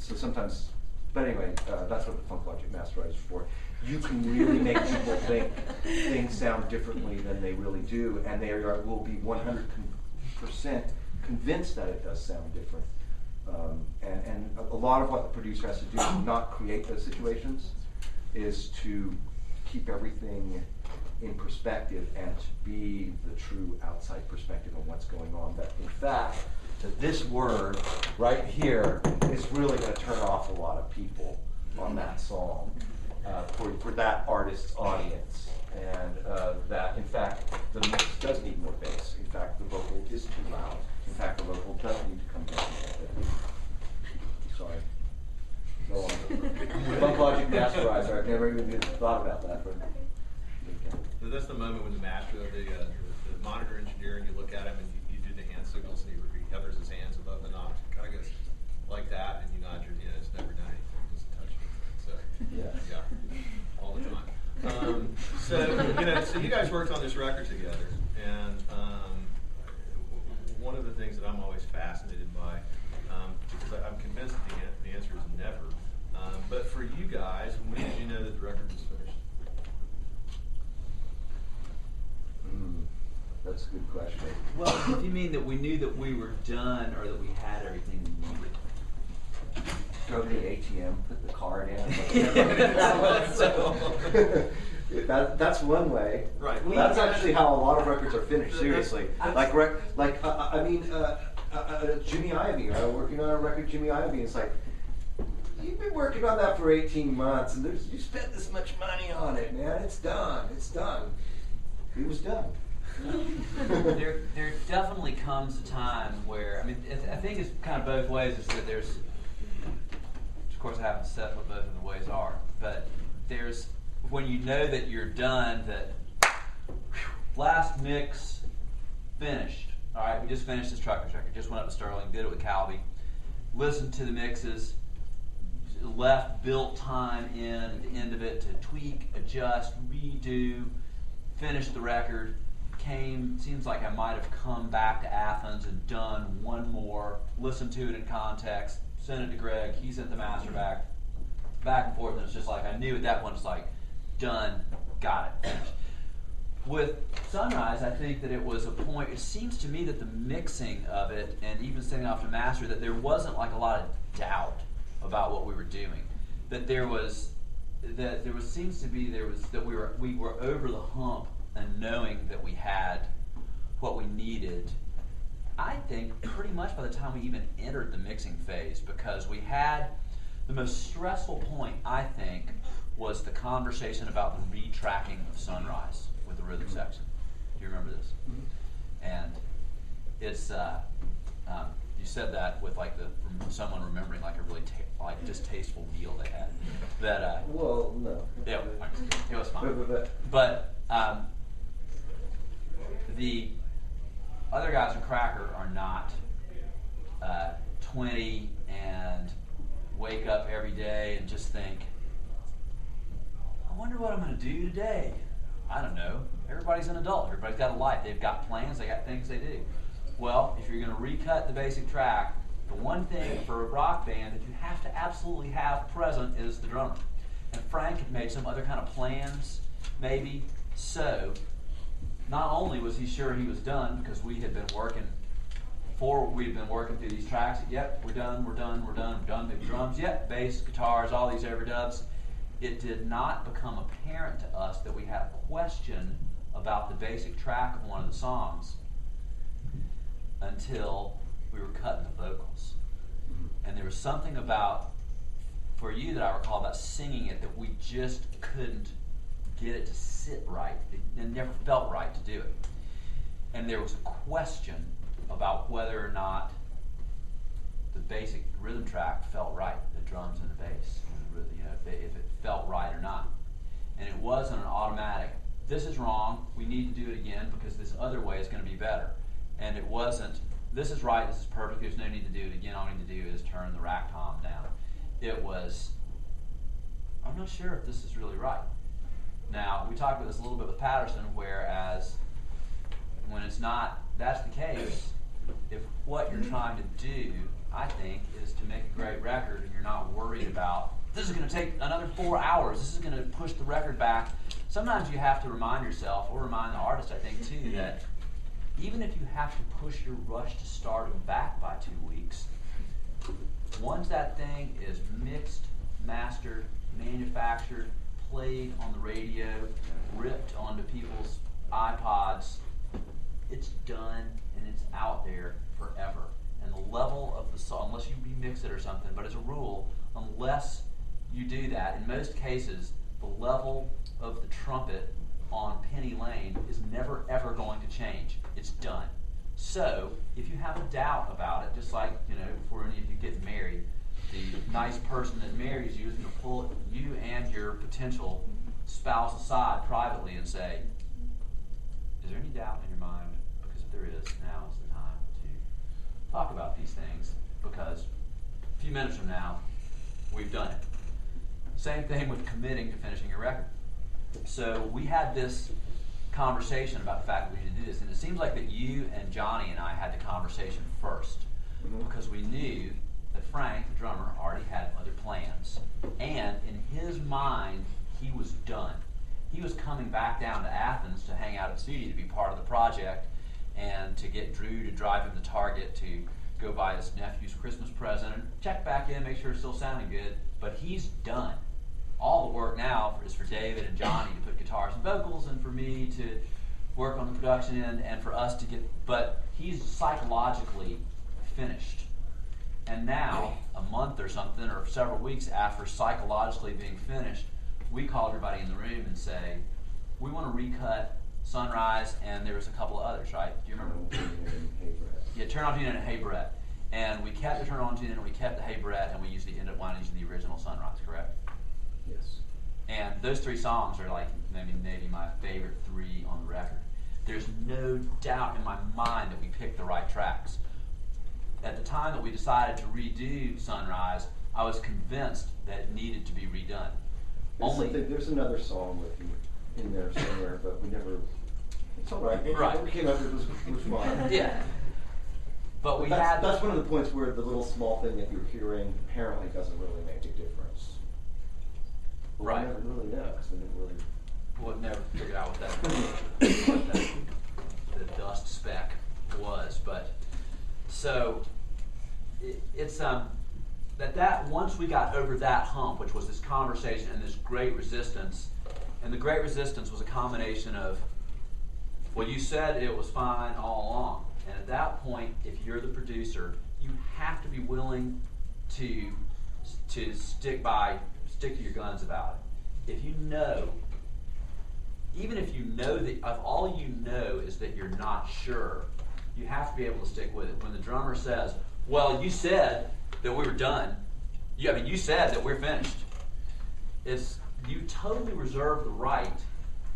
so sometimes But anyway, that's what the Funk Logic Masterizer is for. You can really make people think things sound differently than they really do, and they will be 100% convinced that it does sound different. And a lot of what the producer has to do to not create those situations is to keep everything in perspective and to be the true outside perspective on what's going on. That in fact, that this word right here is really going to turn off a lot of people on that song for that artist's audience. And that in fact, the mix does need more bass. In fact, the vocal is too loud. In fact, the vocal does need to come down a little bit. Sorry. Go on. Funk Logic Masterizer. I've never even thought about that. But so that's the moment when the master, the monitor engineer, and you look at him and you do the hand signals, and he hovers his hands above the knobs, kind of goes like that, and you nod your head. It's never done anything, just touch anything. So yeah, all the time. So you guys worked on this record together, and one of the things that I'm always fascinated by, because I'm convinced that the answer is never. But for you guys, when did you know that the record was finished? That's a good question. Well, if you mean that we knew that we were done or that we had everything we needed. Go to the ATM, put the card in. That's one way. Right. That's actually how a lot of records are finished. Seriously, Jimmy Iovine. I'm working on a record, Jimmy Iovine. It's like, you've been working on that for 18 months, and you spent this much money on it, man. It's done. It's done. It was done. There definitely comes a time where, I mean, I think it's kind of both ways. Is that there's, of course, I haven't said what both of the ways are, but there's when you know that you're done, that last mix finished. All right, we just finished this Truckers record. Just went up to Sterling, did it with Calby, listened to the mixes, left built time in at the end of it to tweak, adjust, redo, finish the record. Seems like I might have come back to Athens and done one more, listened to it in context, sent it to Greg, he sent the master back and forth, and it's just like I knew at that point it's like, done, got it, finished. With Sunrise, I think that it was a point, it seems to me that the mixing of it, and even sending off to master, that there wasn't like a lot of doubt about what we were doing. That we were over the hump and knowing that we had what we needed, I think pretty much by the time we even entered the mixing phase, because we had the most stressful point, I think, was the conversation about the retracking of Sunrise with the rhythm section. Do you remember this? Mm-hmm. And it's you said that with like from someone remembering like a really distasteful meal they had. That well, no. Yeah, it was fun. But the other guys in Cracker are not 20 and wake up every day and just think, I wonder what I'm going to do today. I don't know. Everybody's an adult. Everybody's got a life. They've got plans. They got things they do. Well, if you're going to recut the basic track, the one thing for a rock band that you have to absolutely have present is the drummer. And Frank had made some other kind of plans, maybe. So, not only was he sure he was done, because we had been working through these tracks. Yep, we're done the drums. Yep, bass, guitars, all these overdubs. It did not become apparent to us that we had a question about the basic track of one of the songs until we were cutting the vocals. And there was something for you that I recall about singing it that we just couldn't get it to sit right. It never felt right to do it. And there was a question about whether or not the basic rhythm track felt right, the drums and the bass, if it felt right or not. And it wasn't an automatic, this is wrong, we need to do it again because this other way is going to be better. And it wasn't, this is right, this is perfect, there's no need to do it again, all we need to do is turn the rack tom down. It was, I'm not sure if this is really right. Now, we talked about this a little bit with Patterson, whereas when it's not, that's the case, if what you're trying to do, I think, is to make a great record and you're not worried about this is going to take another 4 hours. This is going to push the record back. Sometimes you have to remind yourself, or remind the artist, I think, too, that even if you have to push your rush to stardom back by 2 weeks, once that thing is mixed, mastered, manufactured, played on the radio, ripped onto people's iPods, it's done and it's out there forever. And the level of the song, unless you remix it or something, but as a rule, unless you do that, in most cases, the level of the trumpet on Penny Lane is never ever going to change. It's done. So, if you have a doubt about it, just like, before any of you get married, the nice person that marries you is going to pull you and your potential spouse aside privately and say, is there any doubt in your mind? Because if there is, now is the time to talk about these things, because a few minutes from now, we've done it. Same thing with committing to finishing your record. So we had this conversation about the fact that we need to do this, and it seems like that you and Johnny and I had the conversation first, because we knew that Frank, the drummer, already had other plans, and in his mind, he was done. He was coming back down to Athens to hang out at studio to be part of the project, and to get Drew to drive him to Target to go buy his nephew's Christmas present and check back in, make sure it's still sounding good, but he's done. All the work now is for David and Johnny to put guitars and vocals, and for me to work on the production end, and for us to get, but he's psychologically finished. And now, a month or something, or several weeks after psychologically being finished, we call everybody in the room and say, we want to recut Sunrise, and there was a couple of others, right? Do you remember? Yeah, Turn On Tune and Hey Brett. And we kept the Turn On Tune and we kept the Hey Brett, and we usually end up using the original Sunrise, correct? Yes. And those 3 songs are like maybe my favorite 3 on the record. There's no doubt in my mind that we picked the right tracks. At the time that we decided to redo Sunrise, I was convinced that it needed to be redone. There's another song with you in there somewhere, but we never. It's all right. Right. Whatever came up, it was fine. Yeah. But that's one of the points where the little small thing that you're hearing apparently doesn't really make a difference. But right. We never really know, because we didn't really. We'll never figure out what the dust speck was, but so it's that once we got over that hump, which was this conversation and this great resistance, and the great resistance was a combination of, well, you said it was fine all along, and at that point, if you're the producer, you have to be willing to stick to your guns about it. If you know, even if you know that if all you know is that you're not sure, you have to be able to stick with it. When the drummer says, well, you said that we were done, you said that we're finished, you totally reserve the right.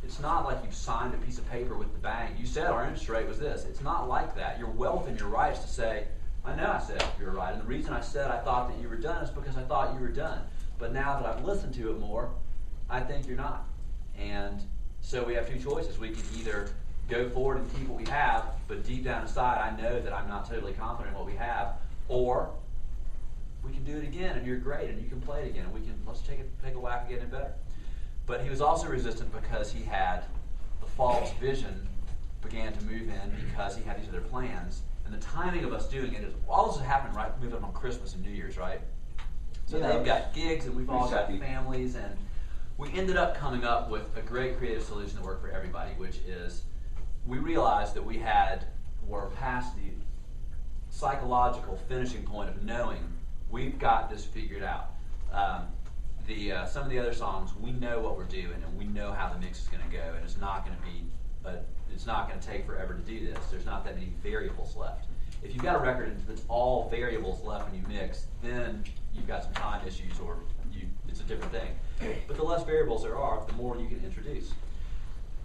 It's not like you've signed a piece of paper with the bank. You said our interest rate was this. It's not like that. You're well within your rights to say, I know I said you were right, and the reason I said I thought that you were done is because I thought you were done. But now that I've listened to it more, I think you're not. And so we have 2 choices. We can either go forward and keep what we have, but deep down inside I know that I'm not totally confident in what we have, or we can do it again and you're great and you can play it again and let's take a whack at getting it better. But he was also resistant because he had the false vision began to move in because he had these other plans, and the timing of us doing it is all this has happened right moving on Christmas and New Year's, right? So they've got gigs and we've all got families, and we ended up coming up with a great creative solution that worked for everybody, which is we realized that we're past the psychological finishing point of knowing we've got this figured out. Some of the other songs, we know what we're doing and we know how the mix is going to go, and it's not going to take forever to do this. There's not that many variables left. If you've got a record that's all variables left when you mix, then you've got some time issues, or it's a different thing. But the less variables there are, the more you can introduce.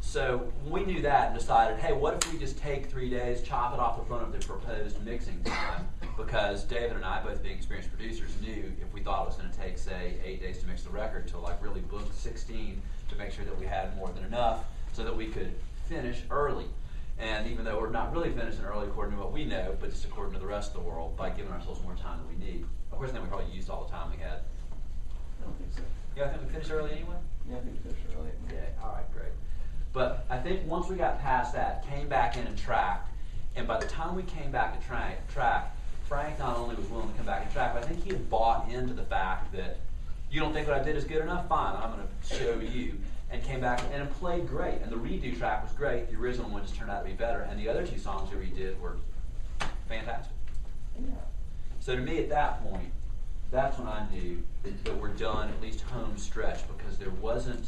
So we knew that and decided, hey, what if we just take 3 days, chop it off the front of the proposed mixing time? Because David and I, both being experienced producers, knew if we thought it was going to take, say, 8 days to mix the record, to really book 16 to make sure that we had more than enough so that we could finish early. And even though we're not really finishing early according to what we know, but just according to the rest of the world, by giving ourselves more time than we need. Of course, then we probably used all the time we had. I don't think so. Yeah, I think we finished early anyway. Yeah, I think we finished early. Yeah, all right, great. But I think once we got past that, came back in and tracked, and by the time we came back to track, Frank not only was willing to come back and track, but I think he had bought into the fact that you don't think what I did is good enough? Fine, I'm going to show you. And came back and it played great. And the redo track was great. The original one just turned out to be better. And the other two songs we redid were fantastic. Yeah. So to me at that point, that's when I knew that we're done, at least home stretch, because there wasn't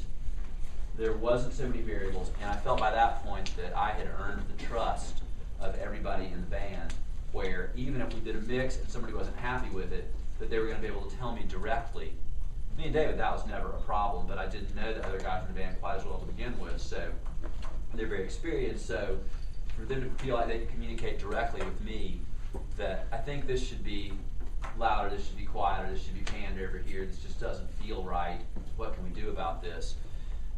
so many variables. And I felt by that point that I had earned the trust of everybody in the band, where even if we did a mix and somebody wasn't happy with it, that they were going to be able to tell me directly. Me and David, that was never a problem, but I didn't know the other guys in the band quite as well to begin with, so they're very experienced, so for them to feel like they can communicate directly with me, that I think this should be louder, this should be quieter, this should be panned over here, this just doesn't feel right, what can we do about this?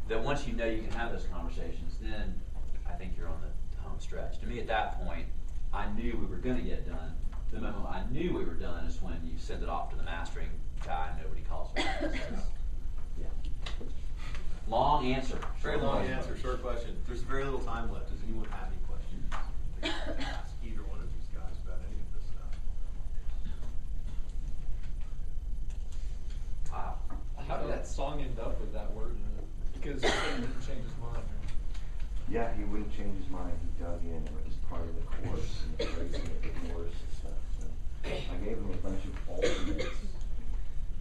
That once you know you can have those conversations, then I think you're on the home stretch. To me at that point, I knew we were going to get done. The moment I knew we were done is when you send it off to the mastering guy and nobody calls me. Yeah. Long answer. Very long answer, short question. There's very little time left. Does anyone have any questions? They can ask either one of these guys about any of this stuff. Wow. How did that song end up with that word in it? Because he didn't change his mind. Yeah, he wouldn't change his mind. He dug in, and it was part of the course, and phrasing it with Morse and stuff. So I gave him a bunch of alternates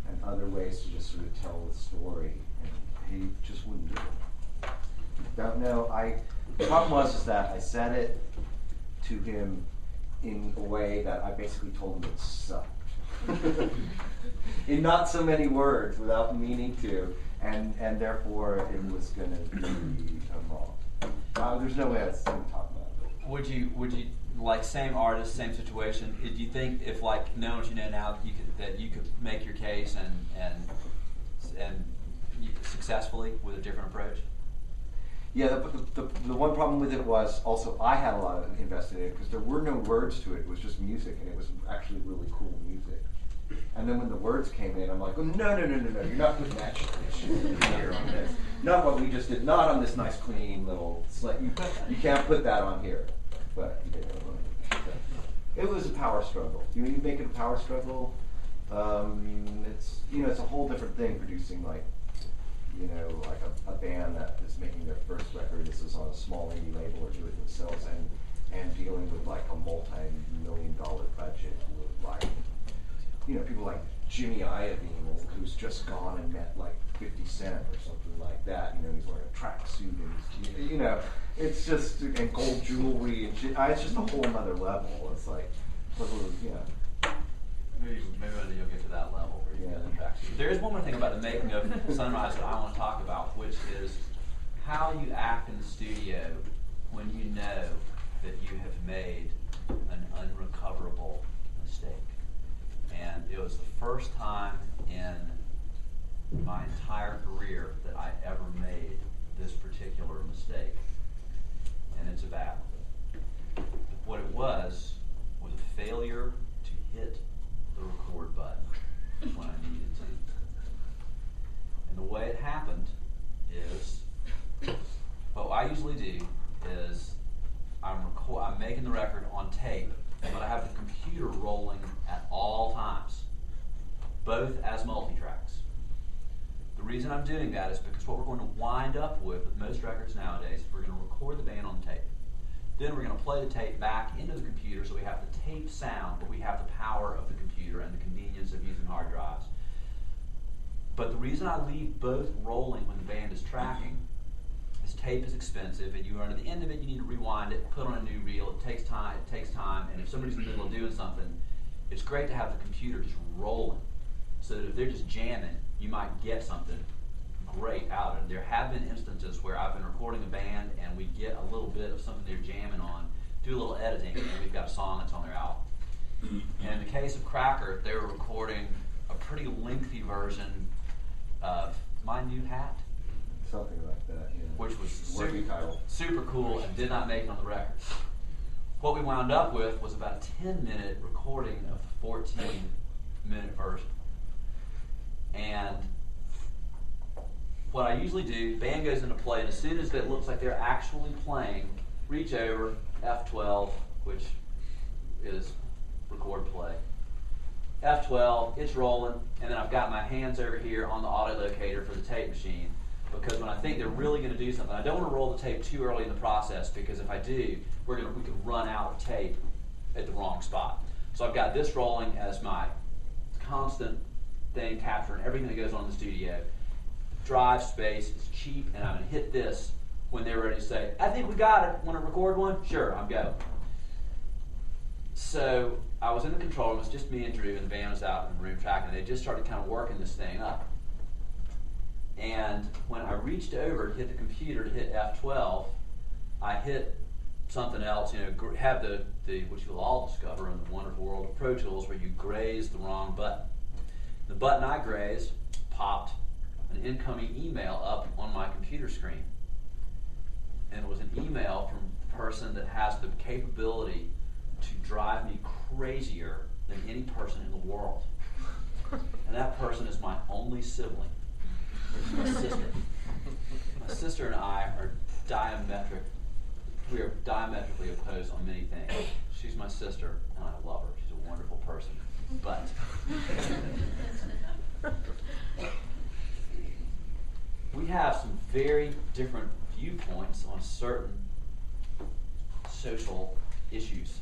and other ways to just sort of tell the story, and he just wouldn't do it. Don't know. The problem was that I said it to him in a way that I basically told him it sucked. In not so many words, without meaning to, and therefore it was going to be wrong. There's no way I was going to talk about it. Would you like same artist, same situation? Do you think if like knowing what you know now, that you could make your case and successfully with a different approach? Yeah, the one problem with it was also I had a lot of invested in it because there were no words to it. It was just music, and it was actually really cool music. And then when the words came in, I'm like, oh, no, you're not putting that shit here on this. Not what we just did. Not on this nice, clean little slate. You can't put that on here. But it was a power struggle. You make it a power struggle. It's a whole different thing producing like a band that is making their first record. This is on a small indie label or do it themselves, and dealing with like a multi-million-dollar budget with like people like Jimmy Iovine, who's just gone and met like 50 Cent or something like that. He's wearing a tracksuit and it's just and gold jewelry and shit. It's just a whole other level. It's like, Maybe one day you'll get to that level where you get the tracks. There is one more thing about the making of Sunrise that I want to talk about, which is how you act in the studio when you know that you have made an unrecoverable mistake. And it was the first time in my entire career that I ever made this particular mistake. And it's a bad one. What it was a failure to hit the record button when I needed to. And the way it happened is, what I usually do is I'm making the record on tape, but I have the computer rolling at all times, both as multi-tracks. The reason I'm doing that is because what we're going to wind up with most records nowadays is we're going to record the band on tape. Then we're going to play the tape back into the computer, so we have the tape sound, but we have the power of the computer and the convenience of using hard drives. But the reason I leave both rolling when the band is tracking is tape is expensive, and at the end of it, you need to rewind it, put on a new reel. It takes time, and if somebody's in the middle of doing something, it's great to have the computer just rolling, so that if they're just jamming, you might get something great out of it. There have been instances where I've been recording a band and we get a little bit of something they're jamming on, do a little editing, and we've got a song that's on their album. And in the case of Cracker, they were recording a pretty lengthy version of My New Hat. Something like that, yeah. Which was super cool and did not make it on the record. What we wound up with was about a 10-minute recording of the 14-minute version. And what I usually do, band goes into play, and as soon as it looks like they're actually playing, reach over, F12, which is record play. F12, it's rolling, and then I've got my hands over here on the auto locator for the tape machine, because when I think they're really going to do something, I don't want to roll the tape too early in the process, because if I do, we could run out of tape at the wrong spot. So I've got this rolling as my constant thing, capturing everything that goes on in the studio. Drive space is cheap, and I'm going to hit this when they're ready to say, I think we got it. Want to record one? Sure, I'm going. So I was in the control room. It was just me and Drew, and the band was out in the room tracking, and they just started kind of working this thing up. And when I reached over to hit the computer to hit F12, I hit something else, have the which you'll all discover in the wonderful world of Pro Tools, where you graze the wrong button. The button I grazed popped an incoming email up on my computer screen. And it was an email from the person that has the capability to drive me crazier than any person in the world. And that person is my only sibling. It's my sister. My sister and I are diametrically opposed on many things. She's my sister, and I love her. She's a wonderful person. But we have some very different viewpoints on certain social issues.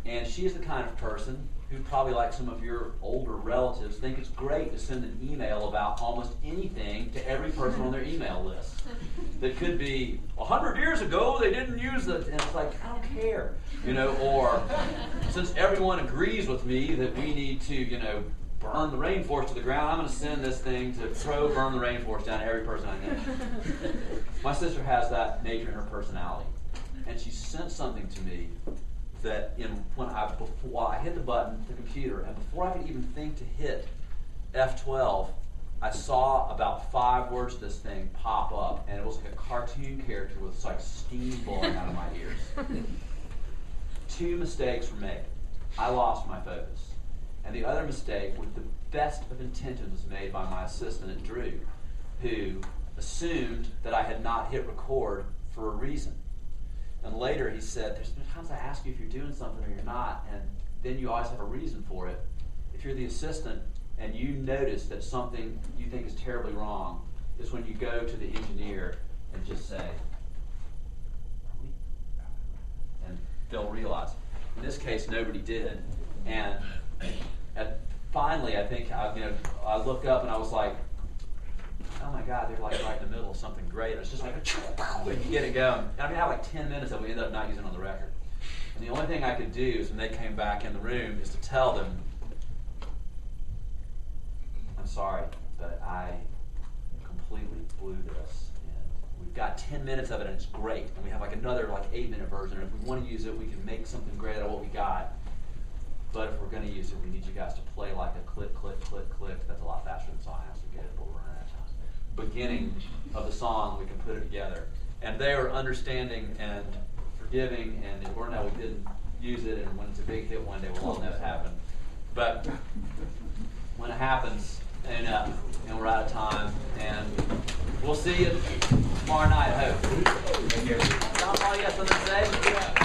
And she is the kind of person who, probably like some of your older relatives, think it's great to send an email about almost anything to every person on their email list. That could be, 100 years ago they didn't use it, and it's like, I don't care. Or since everyone agrees with me that we need to, burn the rainforest to the ground, I'm going to send this thing to burn the rainforest down to every person I know. My sister has that nature in her personality. And she sent something to me that while I hit the button, the computer, and before I could even think to hit F12, I saw about 5 words of this thing pop up, and it was like a cartoon character with like steam blowing out of my ears. 2 mistakes were made. I lost my focus. And the other mistake, with the best of intentions, was made by my assistant, Drew, who assumed that I had not hit record for a reason. And later he said, there's times I ask you if you're doing something or you're not, and then you always have a reason for it. If you're the assistant and you notice that something you think is terribly wrong, is when you go to the engineer and just say, and they'll realize. In this case, nobody did. And finally, I think I looked up and I was like, oh my God, they're like right in the middle of something great. And it's just like, and you get it going. And I have like 10 minutes that we ended up not using on the record. And the only thing I could do is when they came back in the room is to tell them, I'm sorry, but I completely blew this. And we've got 10 minutes of it and it's great. And we have like another 8-minute version. And if we want to use it, we can make something great out of what we got. But if we're going to use it, we need you guys to play like a click, click, click, click. That's a lot faster than the song has to get it, but we're running out of time. Beginning of the song, we can put it together. And they are understanding and forgiving, and if we didn't use it, and when it's a big hit one day, we'll all know it happened. But when it happens, and we're out of time, and we'll see you tomorrow night, I hope. Thank you. That's all you have something to say?